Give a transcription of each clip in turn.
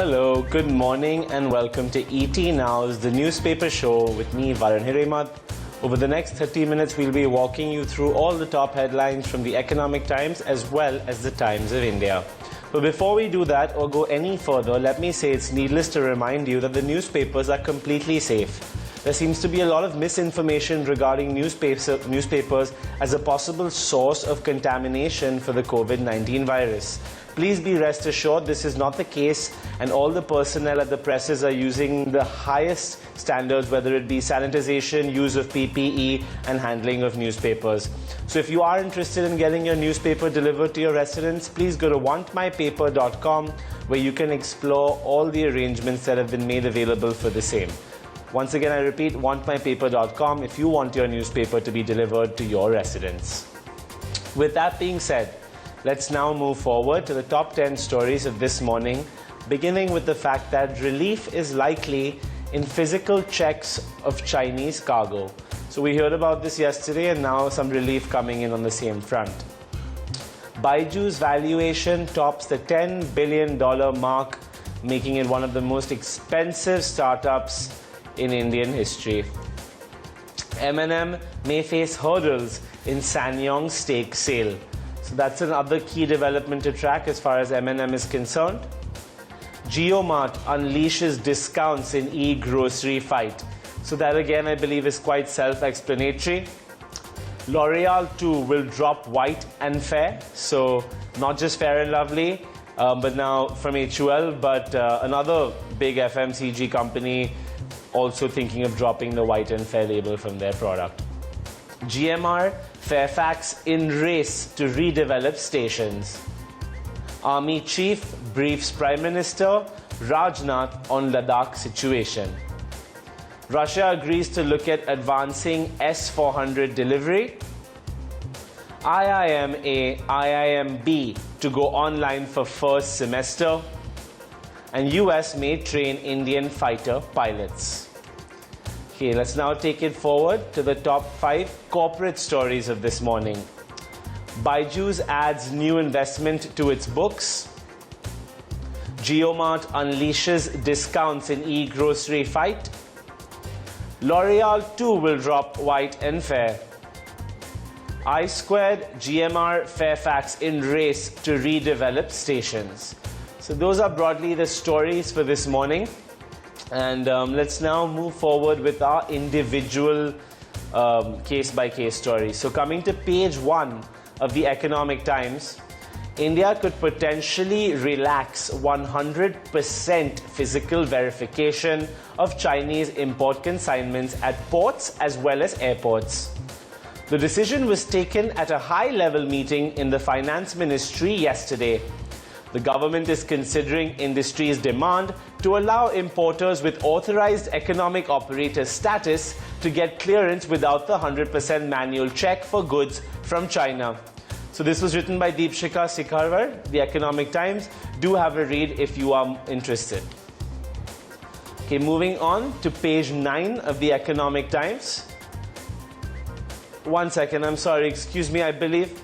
Hello, good morning and welcome to ET Now's The Newspaper Show with me, Rajnath. Over the next 30 minutes, we'll be walking you through all the top headlines from the Economic Times as well as the Times of India. But before we do that or go any further, let me say it's needless to remind you that the newspapers are completely safe. There seems to be a lot of misinformation regarding newspapers as a possible source of contamination for the COVID-19 virus. Please be rest assured this is not the case, and all the personnel at the presses are using the highest standards, whether it be sanitization, use of PPE and handling of newspapers. So if you are interested in getting your newspaper delivered to your residence, please go to wantmypaper.com, where you can explore all the arrangements that have been made available for the same. Once again, I repeat, wantmypaper.com if you want your newspaper to be delivered to your residence. With that being said, let's now move forward to the top 10 stories of this morning, beginning with the fact that relief is likely in physical checks of Chinese cargo. So we heard about this yesterday, and now some relief coming in on the same front. Byju's valuation tops the $10 billion mark, making it one of the most expensive startups in Indian history. M&M may face hurdles in SsangYong stake sale. So that's another key development to track as far as M&M is concerned. JioMart unleashes discounts in e-grocery fight. So that again I believe is quite self-explanatory. L'Oreal too will drop White and Fair. So not just Fair and Lovely, but now from HUL, but another big FMCG company also thinking of dropping the White and Fair label from their product. GMR, Fairfax in race to redevelop stations. Army Chief briefs Prime Minister Rajnath on Ladakh situation. Russia agrees to look at advancing S-400 delivery. IIM-A, IIM-B to go online for first semester. And US may train Indian fighter pilots. Okay, let's now take it forward to the top 5 corporate stories of this morning. Byjus adds new investment to its books. JioMart unleashes discounts in e-grocery fight. L'Oreal too will drop White and Fair. I Squared, GMR, Fairfax in race to redevelop stations. So those are broadly the stories for this morning. And let's now move forward with our individual case-by-case stories. So coming to page 1 of the Economic Times, India could potentially relax 100% physical verification of Chinese import consignments at ports as well as airports. The decision was taken at a high-level meeting in the Finance Ministry yesterday. The government is considering industry's demand to allow importers with authorized economic operator status to get clearance without the 100% manual check for goods from China. So this was written by Deepshika Sikharwar, the Economic Times. Do have a read if you are interested. Okay, moving on to page 9 of the Economic Times. One second, I'm sorry, excuse me, I believe.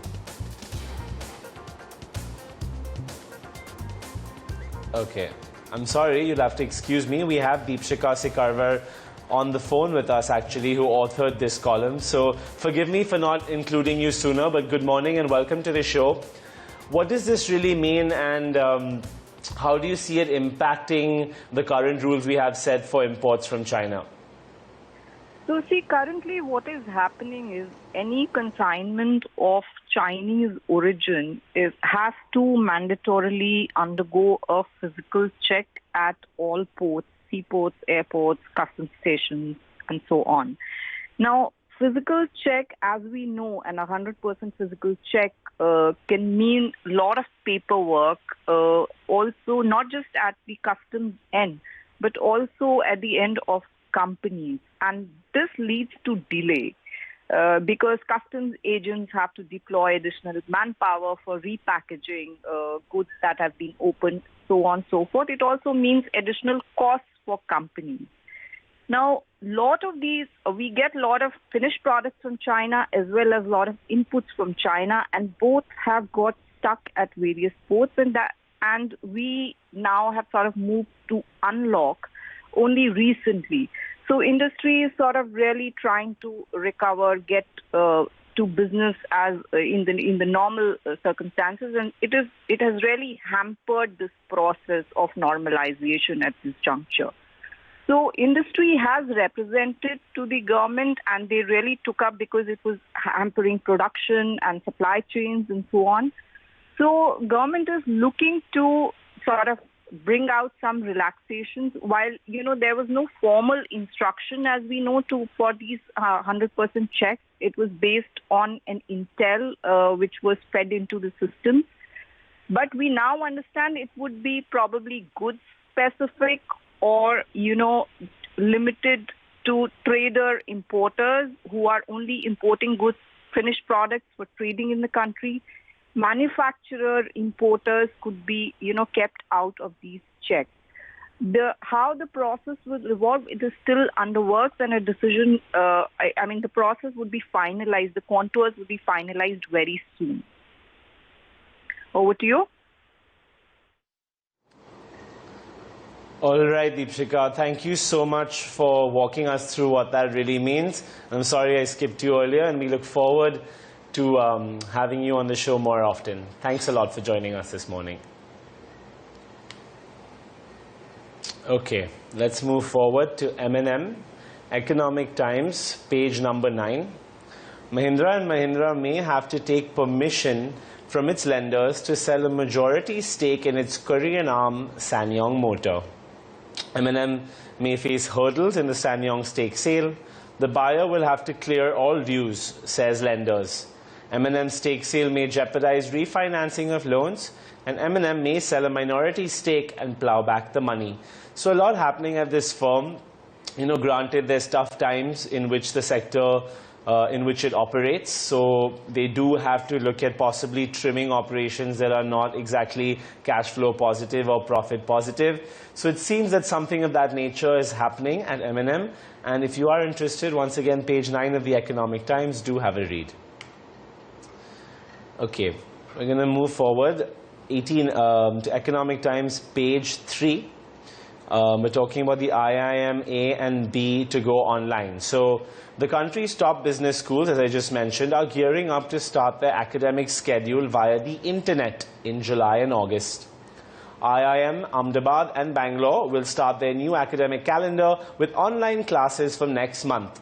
Okay, I'm sorry, you'll have to excuse me. We have Deepshika Sikharwar on the phone with us actually, who authored this column. So forgive me for not including you sooner, but good morning and welcome to the show. What does this really mean, and how do you see it impacting the current rules we have set for imports from China? So see, currently what is happening is any consignment of Chinese origin has to mandatorily undergo a physical check at all ports, seaports, airports, customs stations, and so on. Now, physical check, as we know, and 100% physical check can mean a lot of paperwork, also not just at the customs end, but also at the end of companies. And this leads to delay because customs agents have to deploy additional manpower for repackaging goods that have been opened, so on and so forth. It also means additional costs for companies. Now, lot of these, we get a lot of finished products from China as well as a lot of inputs from China, and both have got stuck at various ports, and and we now have sort of moved to unlock only recently. So industry is sort of really trying to recover, get to business as in the normal circumstances, and it has really hampered this process of normalization at this juncture. So industry has represented to the government, and they really took up because it was hampering production and supply chains and so on. So government is looking to sort of bring out some relaxations. While, there was no formal instruction, as we know, for these 100% checks. It was based on an intel which was fed into the system. But we now understand it would be probably goods specific or, limited to trader importers who are only importing goods, finished products for trading in the country. Manufacturer importers could be, kept out of these checks. How the process will evolve, it is still under works, and a decision, the process would be finalized, the contours would be finalized very soon. Over to you. All right, Deepshika, thank you so much for walking us through what that really means. I'm sorry I skipped you earlier, and we look forward to having you on the show more often. Thanks a lot for joining us this morning. Okay, let's move forward to M&M, Economic Times, page number 9. Mahindra and Mahindra may have to take permission from its lenders to sell a majority stake in its Korean arm, SsangYong Motor. M&M may face hurdles in the SsangYong stake sale. The buyer will have to clear all dues, says lenders. M&M's stake sale may jeopardize refinancing of loans, and M&M may sell a minority stake and plow back the money. So a lot happening at this firm. Granted, there's tough times in which the sector in which it operates, so they do have to look at possibly trimming operations that are not exactly cash flow positive or profit positive. So it seems that something of that nature is happening at M&M, and if you are interested, once again, page 9 of the Economic Times, do have a read. Okay, we're going to move forward to Economic Times, page 3. We're talking about the IIM-A and B to go online. So the country's top business schools, as I just mentioned, are gearing up to start their academic schedule via the internet in July and August. IIM, Ahmedabad and Bangalore will start their new academic calendar with online classes from next month.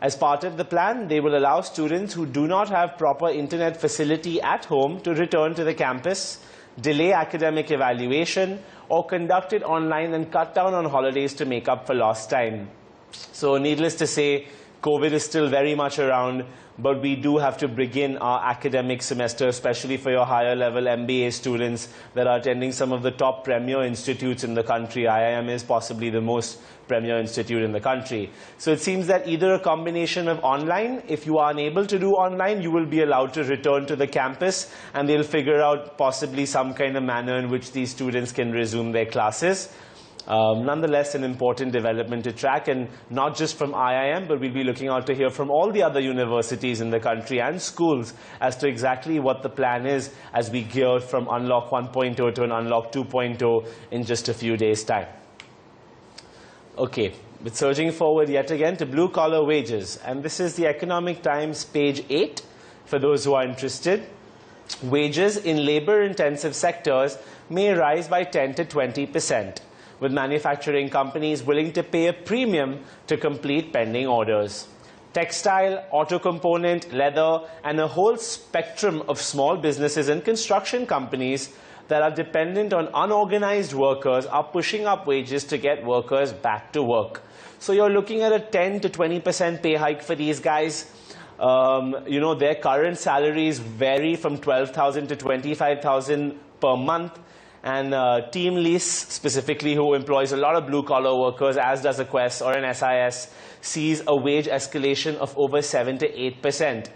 As part of the plan, they will allow students who do not have proper internet facility at home to return to the campus, delay academic evaluation, or conduct it online and cut down on holidays to make up for lost time. So needless to say, COVID is still very much around, but we do have to begin our academic semester, especially for your higher level MBA students that are attending some of the top premier institutes in the country. IIM is possibly the most premier institute in the country. So it seems that either a combination of online, if you are unable to do online, you will be allowed to return to the campus, and they'll figure out possibly some kind of manner in which these students can resume their classes. Nonetheless, an important development to track, and not just from IIM, but we'll be looking out to hear from all the other universities in the country and schools as to exactly what the plan is as we gear from Unlock 1.0 to an Unlock 2.0 in just a few days' time. Okay, but surging forward yet again to blue-collar wages, and this is the Economic Times, page 8, for those who are interested. Wages in labor-intensive sectors may rise by 10 to 20%. With manufacturing companies willing to pay a premium to complete pending orders. Textile, auto component, leather, and a whole spectrum of small businesses and construction companies that are dependent on unorganized workers are pushing up wages to get workers back to work. So you're looking at a 10 to 20% pay hike for these guys. Their current salaries vary from 12,000 to 25,000 per month. And Team Lease, specifically, who employs a lot of blue-collar workers, as does a Quest or an SIS, sees a wage escalation of over 7 to 8%.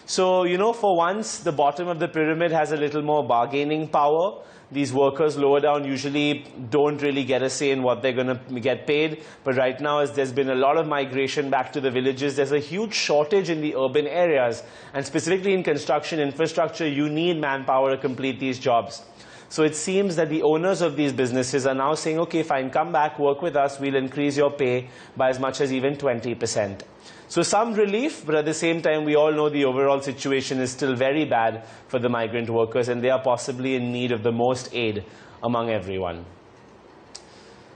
So, for once, the bottom of the pyramid has a little more bargaining power. These workers lower down usually don't really get a say in what they're going to get paid. But right now, as there's been a lot of migration back to the villages, there's a huge shortage in the urban areas. And specifically in construction infrastructure, you need manpower to complete these jobs. So it seems that the owners of these businesses are now saying, okay, fine, come back, work with us, we'll increase your pay by as much as even 20%. So some relief, but at the same time, we all know the overall situation is still very bad for the migrant workers, and they are possibly in need of the most aid among everyone.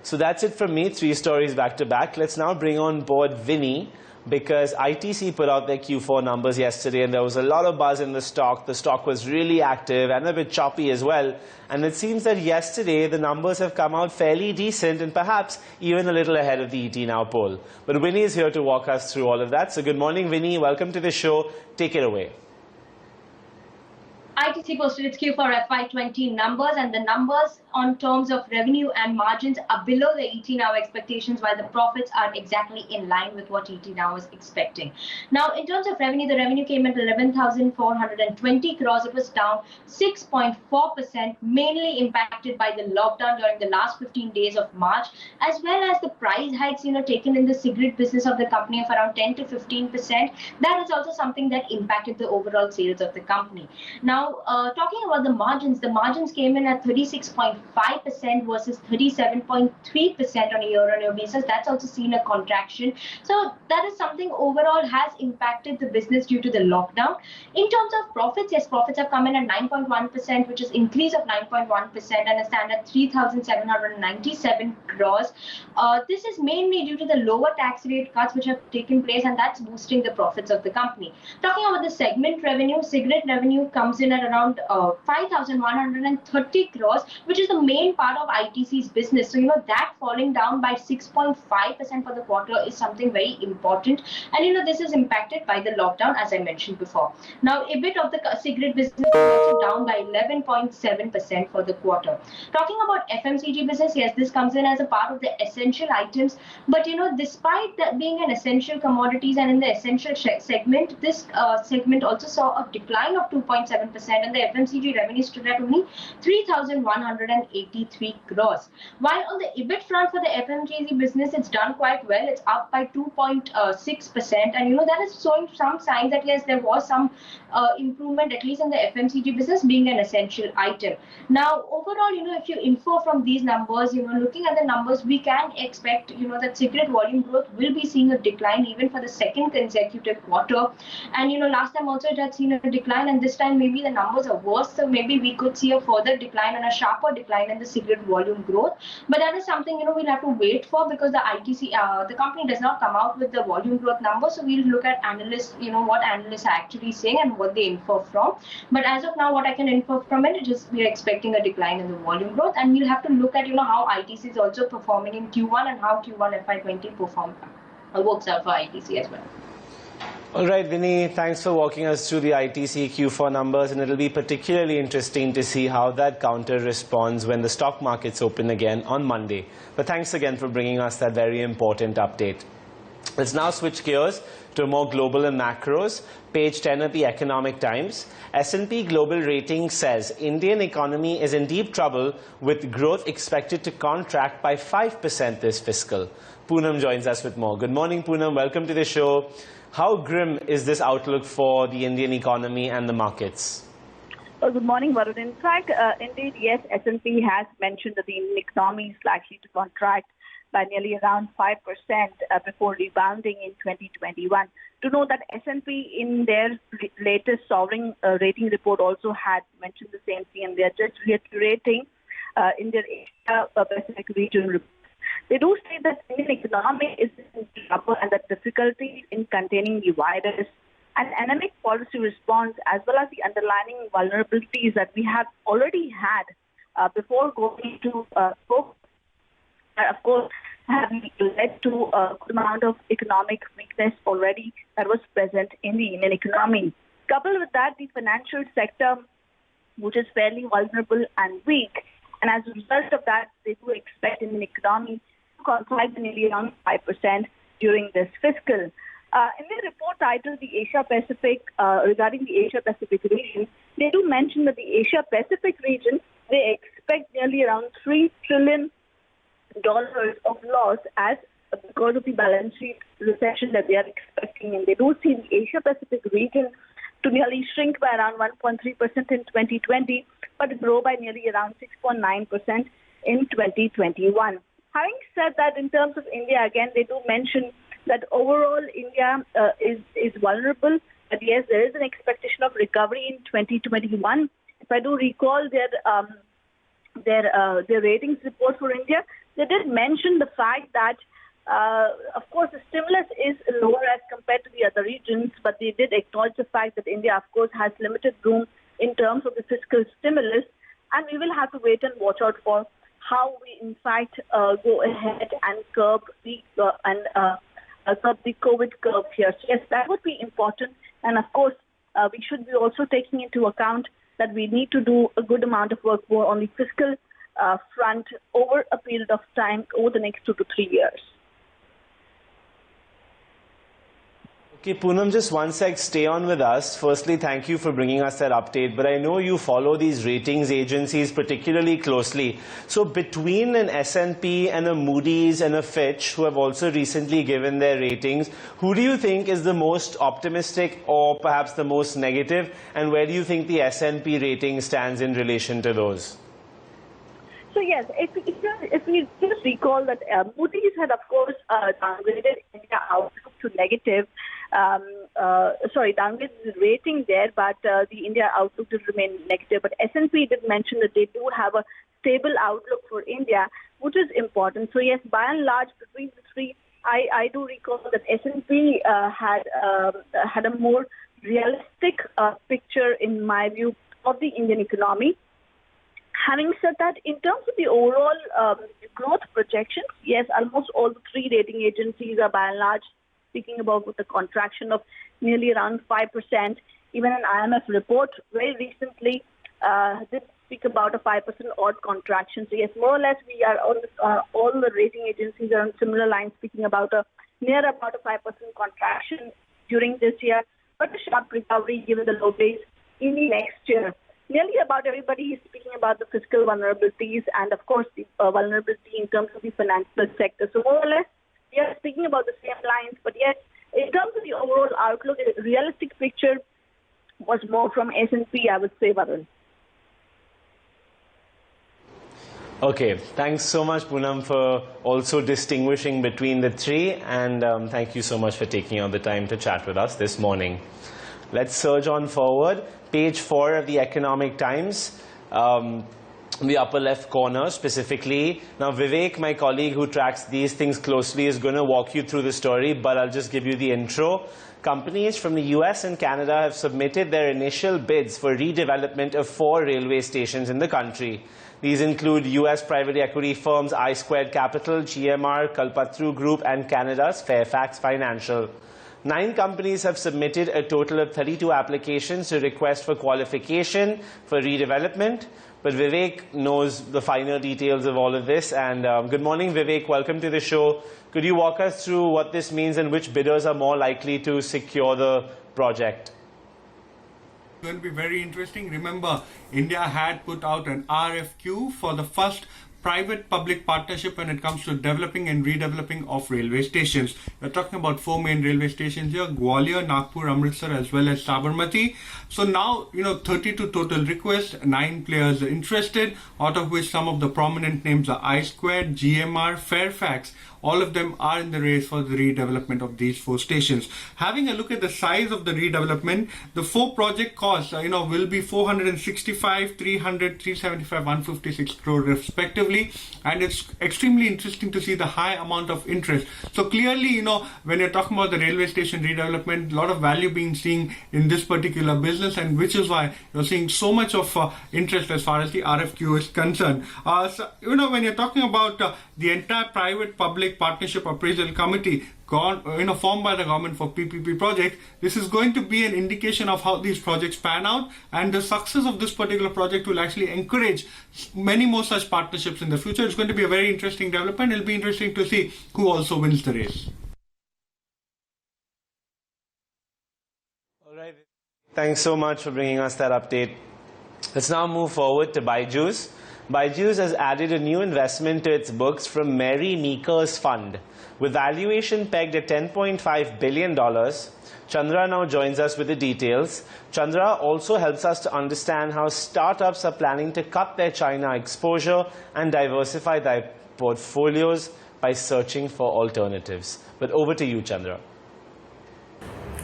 So that's it from me, 3 stories back to back. Let's now bring on board Vinny, because ITC put out their Q4 numbers yesterday and there was a lot of buzz in the stock. The stock was really active and a bit choppy as well. And it seems that yesterday the numbers have come out fairly decent and perhaps even a little ahead of the ET Now poll. But Vinny is here to walk us through all of that. So good morning, Vinny. Welcome to the show. Take it away. ITC posted its Q4 FY20 numbers, and the numbers on terms of revenue and margins are below the ET Now expectations, while the profits are exactly in line with what ET Now was expecting. Now, in terms of revenue, the revenue came at 11,420 crores. It was down 6.4%, mainly impacted by the lockdown during the last 15 days of March, as well as the price hikes, taken in the cigarette business of the company of around 10 to 15%. That is also something that impacted the overall sales of the company. Now, talking about the margins came in at 36.5% versus 37.3% on a year-on-year basis. That's also seen a contraction. So that is something overall has impacted the business due to the lockdown. In terms of profits, yes, profits have come in at 9.1%, which is increase of 9.1%, and a stand at 3,797 crores. This is mainly due to the lower tax rate cuts which have taken place, and that's boosting the profits of the company. Talking about the segment revenue, cigarette revenue comes in at around 5,130 crores, which is the main part of ITC's business. So, that falling down by 6.5% for the quarter is something very important. And, this is impacted by the lockdown, as I mentioned before. Now, EBIT of the cigarette business is also down by 11.7% for the quarter. Talking about FMCG business, yes, this comes in as a part of the essential items. But, despite that being an essential commodities and in the essential segment, this segment also saw a decline of 2.7%. And the FMCG revenue stood at only 3,183 crores. While on the EBIT front for the FMCG business, it's done quite well. It's up by 2.6%. And, that is showing some signs that, yes, there was some improvement, at least in the FMCG business being an essential item. Now, overall, if you infer from these numbers, looking at the numbers, we can expect, that cigarette volume growth will be seeing a decline even for the second consecutive quarter. And, last time also it had seen a decline, and this time maybe the numbers are worse, so maybe we could see a further decline and a sharper decline in the cigarette volume growth. But that is something we'll have to wait for, because the ITC, the company does not come out with the volume growth numbers. So we'll look at analysts, what analysts are actually saying and what they infer from. But as of now, what I can infer from it is just we are expecting a decline in the volume growth, and we'll have to look at how ITC is also performing in Q1 and how Q1 FY20 works out for ITC as well. All right, Vinny, thanks for walking us through the ITC Q4 numbers, and it'll be particularly interesting to see how that counter responds when the stock markets open again on Monday. But thanks again for bringing us that very important update. Let's now switch gears to more global and macros. Page 10 of the Economic Times. S&P Global Rating says Indian economy is in deep trouble with growth expected to contract by 5% this fiscal. Poonam joins us with more. Good morning, Poonam. Welcome to the show. How grim is this outlook for the Indian economy and the markets? Well, good morning, Varun. In fact, indeed, yes, S&P has mentioned that the Indian economy is likely to contract by nearly around 5% before rebounding in 2021. To know that S&P in their latest sovereign rating report also had mentioned the same thing, and they are just reiterating in their Asia-Pacific region report. They do say that the Indian economy is in trouble and that difficulties in containing the virus and anemic policy response, as well as the underlying vulnerabilities that we have already had before going to of course, have led to a good amount of economic weakness already that was present in the Indian economy. Coupled with that, the financial sector, which is fairly vulnerable and weak, and as a result of that, they do expect in the economy to contract nearly around 5% during this fiscal. In the report titled the Asia Pacific, regarding the Asia Pacific region, they do mention that the Asia Pacific region, they expect nearly around $3 trillion of loss because of the balance sheet recession that they are expecting. And they do see the Asia Pacific region to nearly shrink by around 1.3% in 2020 but grow by nearly around 6.9% in 2021. Having said that, in terms of India, again, they do mention that overall India is vulnerable. But yes, there is an expectation of recovery in 2021. If I do recall their ratings report for India, they did mention the fact that, of course, the stimulus is lower as compared to the other regions, but they did acknowledge the fact that India, of course, has limited room in terms of the fiscal stimulus, and we will have to wait and watch out for how we, in fact, go ahead and curb the COVID curve here. So yes, that would be important, and of course, we should be also taking into account that we need to do a good amount of work more on the fiscal front over a period of time over the next 2 to 3 years. Okay, Poonam, just one sec, stay on with us. Firstly, thank you for bringing us that update, but I know you follow these ratings agencies particularly closely. So between an S&P and a Moody's and a Fitch, who have also recently given their ratings, who do you think is the most optimistic or perhaps the most negative, and where do you think the S&P rating stands in relation to those? So yes, if we just recall that Moody's had, of course, downgraded India outlook to negative. Downgraded the rating there, but the India outlook did remain negative. But S&P did mention that they do have a stable outlook for India, which is important. So yes, by and large, between the three, I do recall that S&P had a more realistic picture, in my view, of the Indian economy. Having said that, in terms of the overall growth projections, yes, almost all the three rating agencies are by and large speaking about with a contraction of nearly around 5%. Even an IMF report very recently did speak about a 5% odd contraction. So yes, more or less we are all the rating agencies are on similar lines, speaking about near about a 5% contraction during this year, but a sharp recovery given the low base in the next year. Nearly about everybody is speaking about the fiscal vulnerabilities and, of course, the vulnerability in terms of the financial sector. So more or less, we are speaking about the same lines, but yet, in terms of the overall outlook, a realistic picture was more from S&P, I would say, Varun. Okay, thanks so much, Poonam, for also distinguishing between the three, and thank you so much for taking out the time to chat with us this morning. Let's surge on forward. Page 4 of the Economic Times, the upper left corner specifically. Now, Vivek, my colleague who tracks these things closely, is going to walk you through the story, but I'll just give you the intro. Companies from the US and Canada have submitted their initial bids for redevelopment of 4 railway stations in the country. These include US private equity firms I Squared Capital, GMR, Kalpatru Group, and Canada's Fairfax Financial. 9 companies have submitted a total of 32 applications to request for qualification for redevelopment. But Vivek knows the finer details of all of this. And good morning, Vivek. Welcome to the show. Could you walk us through what this means and which bidders are more likely to secure the project? It's going to be very interesting. Remember, India had put out an RFQ for the first private-public partnership when it comes to developing and redeveloping of railway stations. We're talking about 4 main railway stations here: Gwalior, Nagpur, Amritsar, as well as Sabarmati. So now, 32 total requests, 9 players are interested, out of which some of the prominent names are I Squared, GMR, Fairfax. All of them are in the race for the redevelopment of these 4 stations. Having a look at the size of the redevelopment, the 4 project costs, will be 465, 300, 375, 156 crore respectively. And it's extremely interesting to see the high amount of interest. So clearly, when you're talking about the railway station redevelopment, a lot of value being seen in this particular business, and which is why you're seeing so much of interest as far as the RFQ is concerned. When you're talking about the entire private-public partnership appraisal committee formed by the government for PPP projects, this is going to be an indication of how these projects pan out, and the success of this particular project will actually encourage many more such partnerships in the future. It's going to be a very interesting development. It'll be interesting to see who also wins the race. All right. Thanks so much for bringing us that update. Let's now move forward to Byjus. Byjus has added a new investment to its books from Mary Meeker's fund. With valuation pegged at $10.5 billion, Chandra now joins us with the details. Chandra also helps us to understand how startups are planning to cut their China exposure and diversify their portfolios by searching for alternatives. But over to you, Chandra.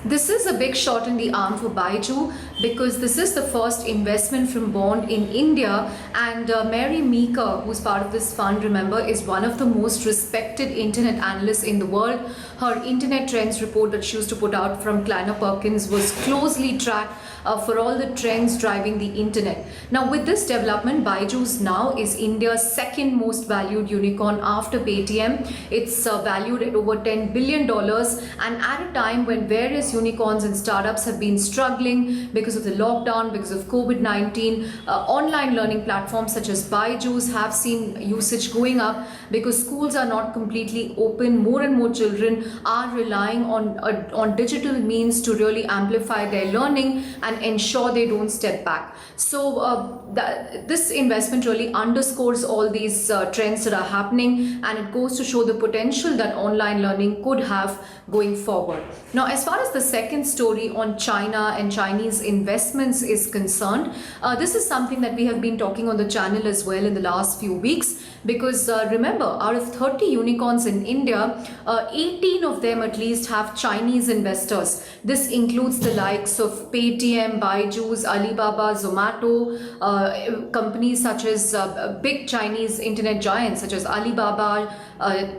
This is a big shot in the arm for Byju because this is the first investment from bond in India, and Mary Meeker, who's part of this fund, remember, is one of the most respected internet analysts in the world. Her internet trends report that she used to put out from Kleiner Perkins was closely tracked for all the trends driving the internet. Now with this development, Byju's now is India's second most valued unicorn after Paytm. It's valued at over $10 billion, and at a time when various unicorns and startups have been struggling because of the lockdown, because of COVID-19, online learning platforms such as Byjus have seen usage going up because schools are not completely open. More and more children are relying on digital means to really amplify their learning and ensure they don't step back. So this investment really underscores all these trends that are happening, and it goes to show the potential that online learning could have going forward. Now, as far as the second story on China and Chinese investments is concerned, this is something that we have been talking on the channel as well in the last few weeks, because remember, out of 30 unicorns in India, 18 of them at least have Chinese investors. This includes the likes of Paytm, Byjus, Alibaba, Zomato, companies such as big Chinese internet giants such as Alibaba,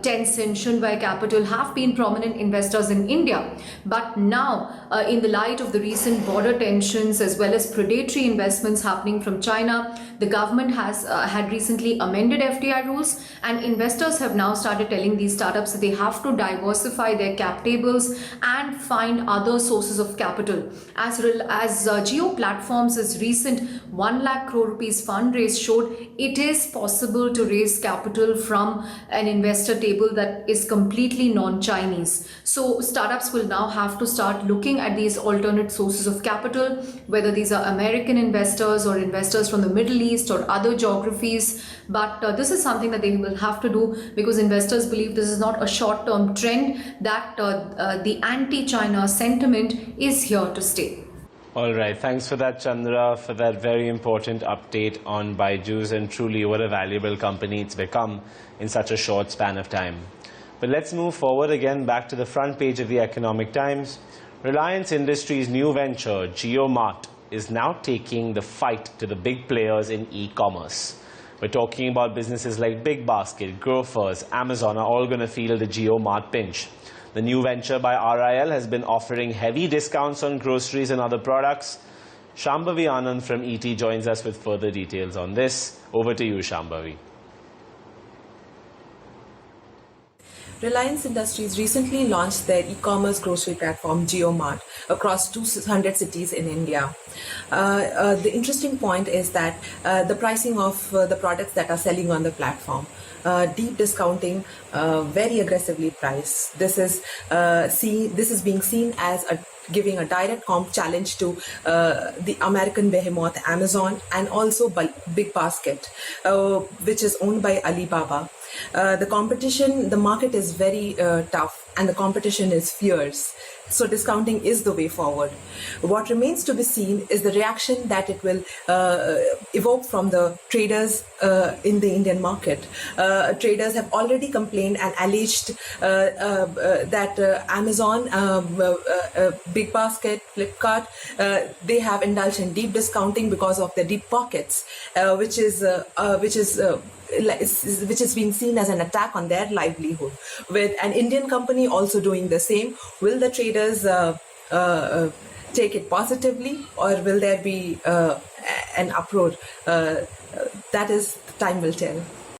Tencent, Shunwai Capital have been prominent investors in India. But now, in the light of the recent border tensions as well as predatory investments happening from China, the government has had recently amended FDI rules, and investors have now started telling these startups that they have to diversify their cap tables and find other sources of capital. As Jio Platforms' recent 1 lakh crore rupees fundraise showed, it is possible to raise capital from an investor table that is completely non-Chinese. So startups will now have to start looking at these alternate sources of capital, whether these are American investors or investors from the Middle East or other geographies. But this is something that they will have to do because investors believe this is not a short-term trend, that the anti-China sentiment is here to stay. All right, thanks for that, Chandra, for that very important update on Byjus, and truly what a valuable company it's become in such a short span of time. But let's move forward again back to the front page of the Economic Times. Reliance Industries' new venture, JioMart, is now taking the fight to the big players in e-commerce. We're talking about businesses like Big Basket, Grofers, Amazon are all going to feel the JioMart pinch. The new venture by RIL has been offering heavy discounts on groceries and other products. Shambhavi Anand from ET joins us with further details on this. Over to you, Shambhavi. Reliance Industries recently launched their e-commerce grocery platform JioMart across 200 cities in India. The interesting point is that the pricing of the products that are selling on the platform, deep discounting, very aggressively priced. This is being seen as giving a direct comp challenge to the American behemoth Amazon and also Big Basket, which is owned by Alibaba. The market is very tough and the competition is fierce. So discounting is the way forward. What remains to be seen is the reaction that it will evoke from the traders in the Indian market. Traders have already complained and alleged that Amazon, Big Basket, Flipkart, they have indulged in deep discounting because of their deep pockets, which is being seen as an attack on their livelihood. With an Indian company also doing the same, will the traders take it positively, or will there be an uproar? That is, time will tell.